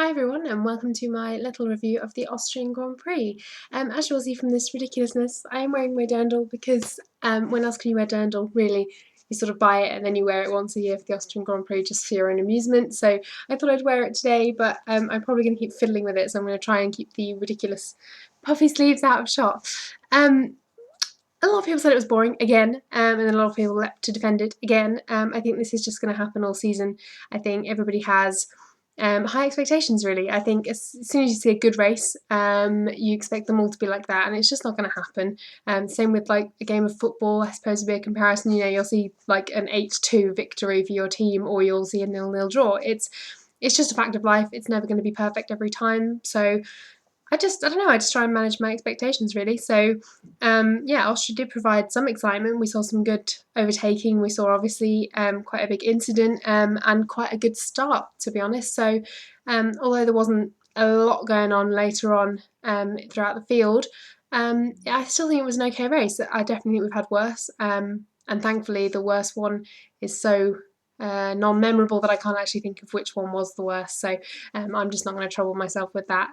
Hi everyone and welcome to my little review of the Austrian Grand Prix. As you'll see from this ridiculousness, I am wearing my dirndl because when else can you wear dirndl? Really, you sort of buy it and then you wear it once a year for the Austrian Grand Prix just for your own amusement. So I thought I'd wear it today, but I'm probably going to keep fiddling with it, so I'm going to try and keep the ridiculous puffy sleeves out of shot. A lot of people said it was boring again, and then a lot of people leapt to defend it again. I think this is just going to happen all season. I think everybody has high expectations, really. I think as soon as you see a good race, you expect them all to be like that, and it's just not going to happen. Same with like a game of football. I suppose would be a comparison. You know, you'll see like an 8-2 victory for your team, or you'll see a 0-0 draw. It's just a fact of life. It's never going to be perfect every time. So I don't know, I just try and manage my expectations really. So yeah, Austria did provide some excitement. We saw some good overtaking. We saw obviously quite a big incident and quite a good start, to be honest. So although there wasn't a lot going on later on throughout the field, yeah, I still think it was an okay race. I definitely think we've had worse, and thankfully the worst one is so non-memorable that I can't actually think of which one was the worst, so I'm just not going to trouble myself with that.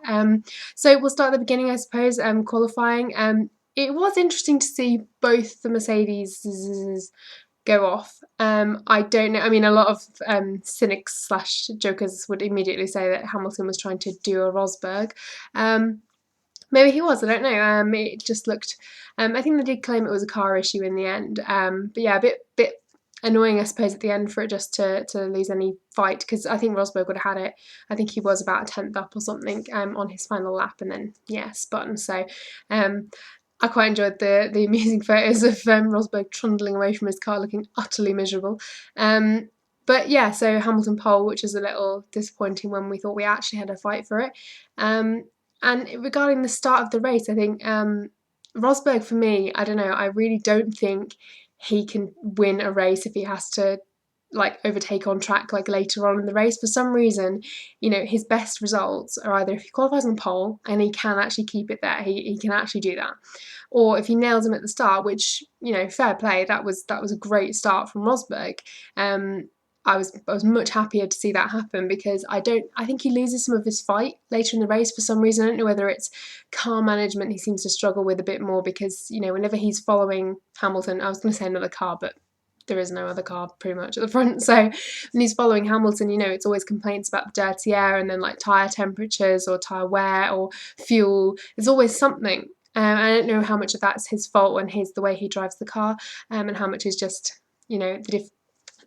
So we'll start at the beginning, I suppose, qualifying. It was interesting to see both the Mercedes go off. I don't know, I mean, a lot of cynics slash jokers would immediately say that Hamilton was trying to do a Rosberg. Maybe he was, I don't know. It just looked, I think they did claim it was a car issue in the end, but yeah, a bit annoying, I suppose, at the end for it just to lose any fight, because I think Rosberg would have had it. I think he was about a tenth up or something on his final lap, and then yeah, spun. So I quite enjoyed the amusing photos of Rosberg trundling away from his car looking utterly miserable. But yeah, so Hamilton pole, which is a little disappointing when we thought we actually had a fight for it. And regarding the start of the race, I think Rosberg, for me, I don't know, I really don't think he can win a race if he has to like overtake on track like later on in the race. For some reason, you know, his best results are either if he qualifies on pole and he can actually keep it there, he can actually do that, or if he nails him at the start, which, you know, fair play, that was a great start from Rosberg. I was much happier to see that happen, because I think he loses some of his fight later in the race for some reason. I don't know whether it's car management he seems to struggle with a bit more, because, you know, whenever he's following Hamilton, I was going to say another car, but there is no other car pretty much at the front. So when he's following Hamilton, you know, it's always complaints about the dirty air, and then like tyre temperatures or tyre wear or fuel. There's always something. I don't know how much of that's his fault and the way he drives the car, and how much is just, you know, the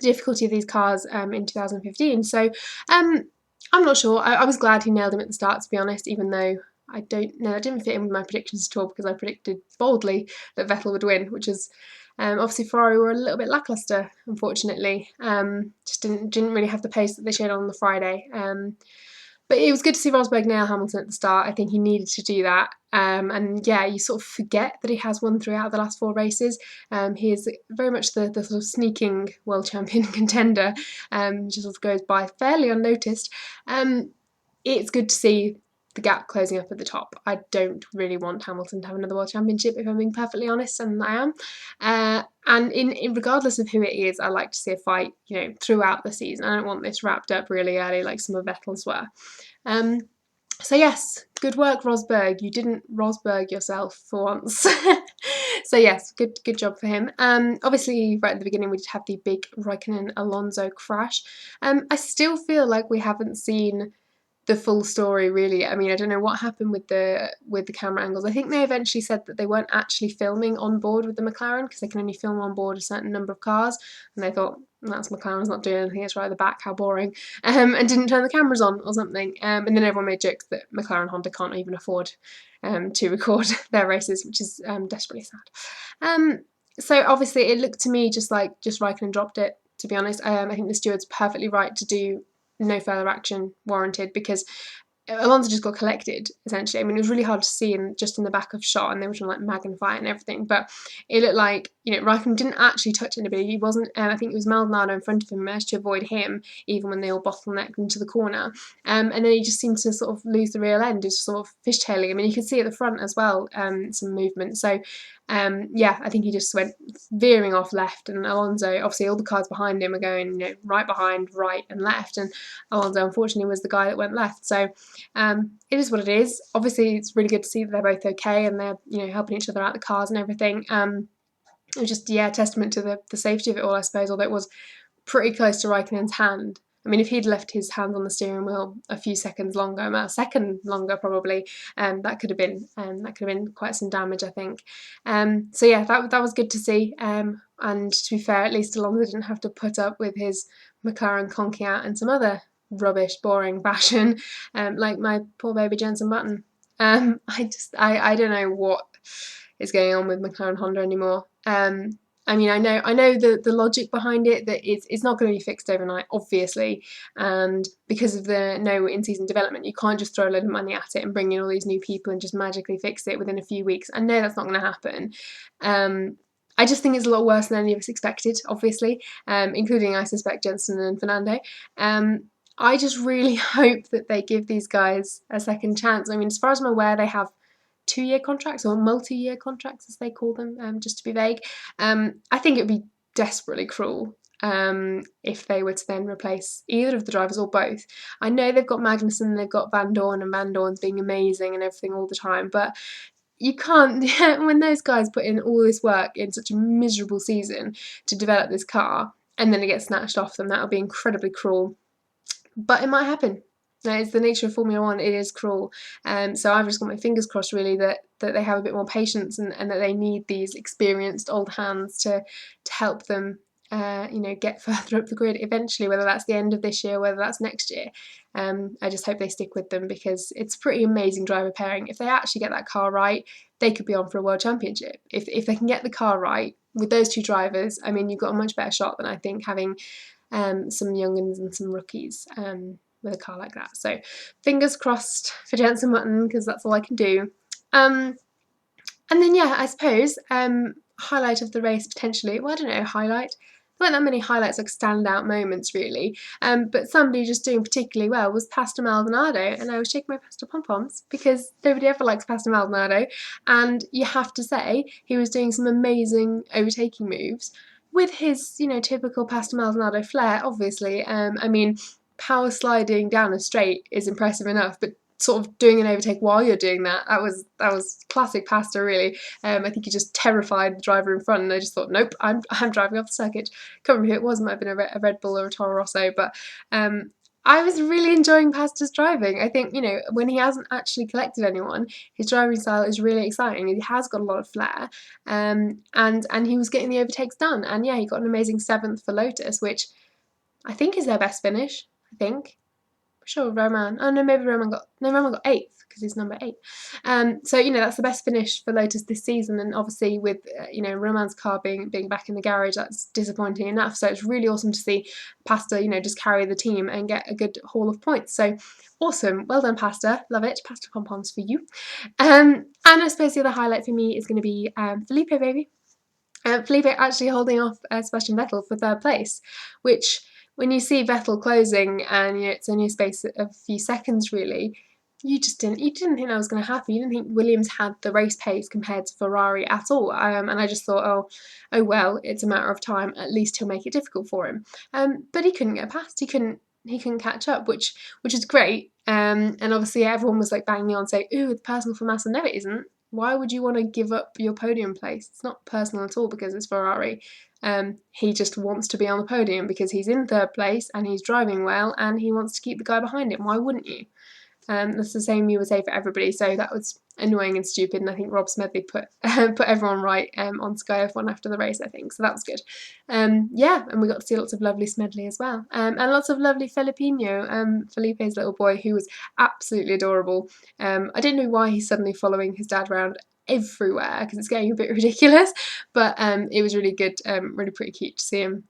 difficulty of these cars in 2015. So I'm not sure. I was glad he nailed him at the start, to be honest, even though I don't know, it didn't fit in with my predictions at all, because I predicted boldly that Vettel would win, which is obviously Ferrari were a little bit lacklustre, unfortunately. Just didn't really have the pace that they showed on the Friday. But it was good to see Rosberg nail Hamilton at the start. I think he needed to do that. And yeah, you sort of forget that he has won throughout the last 4 races. He is very much the sort of sneaking world champion contender, just sort of goes by fairly unnoticed. It's good to see the gap closing up at the top. I don't really want Hamilton to have another world championship, if I'm being perfectly honest, and I am. And in regardless of who it is, I like to see a fight, you know, throughout the season. I don't want this wrapped up really early like some of Vettel's were. So yes, good work, Rosberg. You didn't Rosberg yourself for once. So yes, good job for him. Obviously, right at the beginning, we did have the big Raikkonen-Alonso crash. I still feel like we haven't seen the full story, really. I mean, I don't know what happened with the camera angles. I think they eventually said that they weren't actually filming on board with the McLaren, because they can only film on board a certain number of cars, and they thought, that's McLaren's not doing anything, it's right at the back, how boring, and didn't turn the cameras on or something. And then everyone made jokes that McLaren and Honda can't even afford to record their races, which is desperately sad. So obviously it looked to me just Raikkonen dropped it, to be honest. I think the steward's perfectly right to do no further action warranted, because Alonso just got collected, essentially. I mean, it was really hard to see just in the back of shot, and they were trying to like magnify it and everything, but it looked like, you know, Raikkonen didn't actually touch anybody. He wasn't, I think it was Maldonado in front of him, managed to avoid him even when they all bottlenecked into the corner. And then he just seemed to sort of lose the real end, just sort of fishtailing. I mean, you could see at the front as well, some movement. So yeah, I think he just went veering off left, and Alonso, obviously all the cars behind him are going, right behind, right and left, and Alonso unfortunately was the guy that went left. So it is what it is. Obviously it's really good to see that they're both okay and they're helping each other out the cars and everything. It was just, testament to the safety of it all, I suppose, although it was pretty close to Raikkonen's hand. I mean, if he'd left his hand on the steering wheel a few seconds longer, about a second longer probably, that could have been quite some damage, I think. So yeah, that was good to see. And to be fair, at least Alonso didn't have to put up with his McLaren conking out and some other rubbish, boring fashion, like my poor baby Jenson Button. I don't know what is going on with McLaren Honda anymore. I mean, I know the logic behind it, that it's not going to be fixed overnight, obviously, and because of the no in-season development, you can't just throw a load of money at it and bring in all these new people and just magically fix it within a few weeks. I know that's not going to happen. I just think it's a lot worse than any of us expected, obviously, including, I suspect, Jenson and Fernando. I just really hope that they give these guys a second chance. I mean, as far as I'm aware, they have 2-year contracts, or multi-year contracts as they call them, just to be vague. I think it would be desperately cruel if they were to then replace either of the drivers or both. I know they've got Magnussen, they've got Van Dorn, and Van Dorn's being amazing and everything all the time, but you can't, when those guys put in all this work in such a miserable season to develop this car, and then it gets snatched off them, that would be incredibly cruel. But it might happen. It's the nature of Formula One. It is cruel. So I've just got my fingers crossed, really, that they have a bit more patience, and that they need these experienced old hands to help them, get further up the grid eventually, whether that's the end of this year, whether that's next year. I just hope they stick with them, because it's pretty amazing driver pairing. If they actually get that car right, they could be on for a world championship. If they can get the car right with those two drivers, I mean, you've got a much better shot than, I think, having some young'uns and some rookies with a car like that. So fingers crossed for Jenson Button, because that's all I can do. And then, yeah, I suppose highlight of the race potentially. Well, I don't know, highlight. There weren't that many highlights, like standout moments really. But somebody just doing particularly well was Pastor Maldonado, and I was shaking my Pastor Pom Poms, because nobody ever likes Pastor Maldonado, and you have to say he was doing some amazing overtaking moves with his, typical Pastor Maldonado flair, obviously. I mean, power sliding down a straight is impressive enough, but sort of doing an overtake while you're doing that was classic Pastor, really. I think he just terrified the driver in front, and I just thought, nope, I'm driving off the circuit. Can't remember who it was, it might have been a Red Bull or a Toro Rosso, but I was really enjoying Pastor's driving. I think, when he hasn't actually collected anyone, his driving style is really exciting. He has got a lot of flair, and he was getting the overtakes done. And yeah, he got an amazing 7th for Lotus, which I think is their best finish. I think. Sure, Roman. Oh no, maybe Roman got 8th, because he's number 8. So that's the best finish for Lotus this season, and obviously with Roman's car being back in the garage, that's disappointing enough. So it's really awesome to see Pastor just carry the team and get a good haul of points. So awesome, well done, Pastor. Love it. Pastor Pom Poms for you. And I suppose the other highlight for me is going to be Felipe, baby. Felipe actually holding off Sebastian Vettel for 3rd place, which, when you see Vettel closing and it's only a space of a few seconds, really, you didn't think that was going to happen. You didn't think Williams had the race pace compared to Ferrari at all. And I just thought, oh well, it's a matter of time. At least he'll make it difficult for him. But he couldn't get past. He couldn't catch up, which is great. And obviously everyone was like banging on, saying, "Ooh, it's personal for Massa." No, it isn't. Why would you want to give up your podium place? It's not personal at all, because it's Ferrari. He just wants to be on the podium because he's in 3rd place and he's driving well, and he wants to keep the guy behind him. Why wouldn't you? That's the same you would say for everybody. So that was annoying and stupid, and I think Rob Smedley put everyone right on Sky F1 after the race, I think. So that was good. Yeah, and we got to see lots of lovely Smedley as well, and lots of lovely Felipinho, Felipe's little boy, who was absolutely adorable. I don't know why he's suddenly following his dad around everywhere, because it's getting a bit ridiculous, but it was really good, really pretty cute to see him.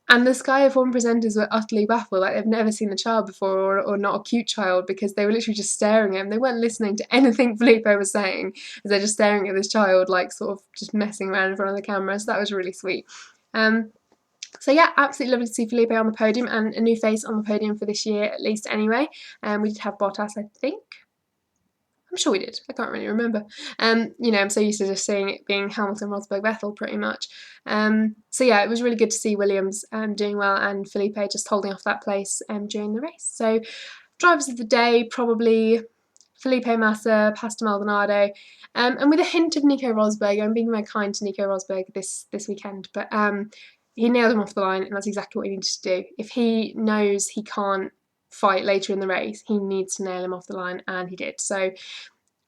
And the Sky F1 presenters were utterly baffled, like they've never seen a child before, or not a cute child, because they were literally just staring at him. They weren't listening to anything Felipe was saying, as they're just staring at this child, like sort of just messing around in front of the camera. So that was really sweet. So yeah, absolutely lovely to see Felipe on the podium, and a new face on the podium for this year, at least anyway. We did have Bottas, I think. I'm sure we did. I can't really remember. You know, I'm so used to just seeing it being Hamilton, Rosberg, Vettel pretty much. So yeah, it was really good to see Williams doing well and Felipe just holding off that place during the race. So drivers of the day, probably Felipe Massa, Pastor Maldonado, and with a hint of Nico Rosberg. I'm being very kind to Nico Rosberg this weekend, but he nailed him off the line, and that's exactly what he needed to do. If he knows he can't fight later in the race, he needs to nail him off the line, and he did. So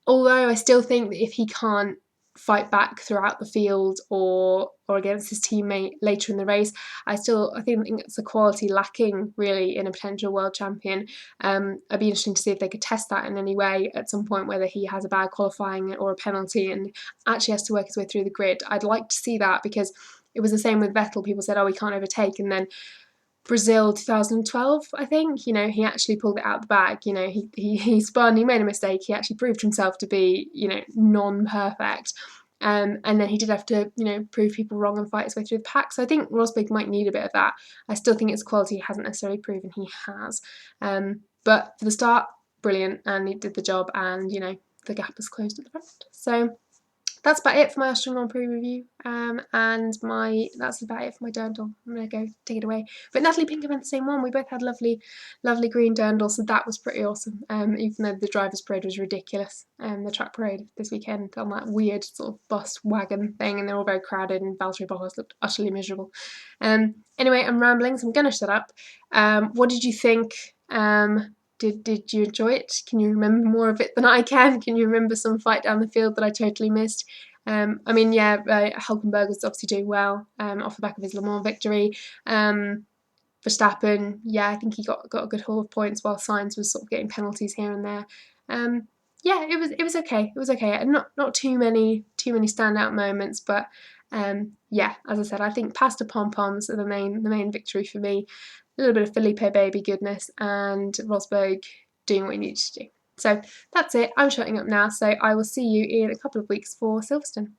although I still think that if he can't fight back throughout the field or against his teammate later in the race, I think it's a quality lacking really in a potential world champion. It'd be interesting to see if they could test that in any way at some point, whether he has a bad qualifying or a penalty and actually has to work his way through the grid. I'd like to see that, because it was the same with Vettel. People said, oh, he can't overtake, and then Brazil 2012, I think, you know, he actually pulled it out of the bag. You know, he spun, he made a mistake, he actually proved himself to be, you know, non-perfect. And then he did have to, you know, prove people wrong and fight his way through the pack. So I think Rosberg might need a bit of that. I still think it's quality he hasn't necessarily proven he has. But for the start, brilliant, and he did the job, and, you know, the gap is closed at the front. So that's about it for my Austrian Grand Prix review, and that's about it for my dirndl. I'm going to go take it away. But Natalie Pinkham had the same one. We both had lovely green dirndl, so that was pretty awesome, even though the driver's parade was ridiculous. The track parade this weekend on that weird sort of bus wagon thing, and they're all very crowded, and Valtteri Bottas looked utterly miserable. Anyway, I'm rambling, so I'm going to shut up. What did you think? Did you enjoy it? Can you remember more of it than I can? Can you remember some fight down the field that I totally missed? I mean, yeah, Hulkenberg was obviously doing well off the back of his Le Mans victory. Verstappen, yeah, I think he got a good haul of points, while Sainz was sort of getting penalties here and there. Yeah, it was okay. It was okay. And not too many standout moments, but yeah, as I said, I think past Pom Poms are the main victory for me. A little bit of Felipe baby goodness, and Rosberg doing what he needed to do. So that's it. I'm shutting up now, so I will see you in a couple of weeks for Silverstone.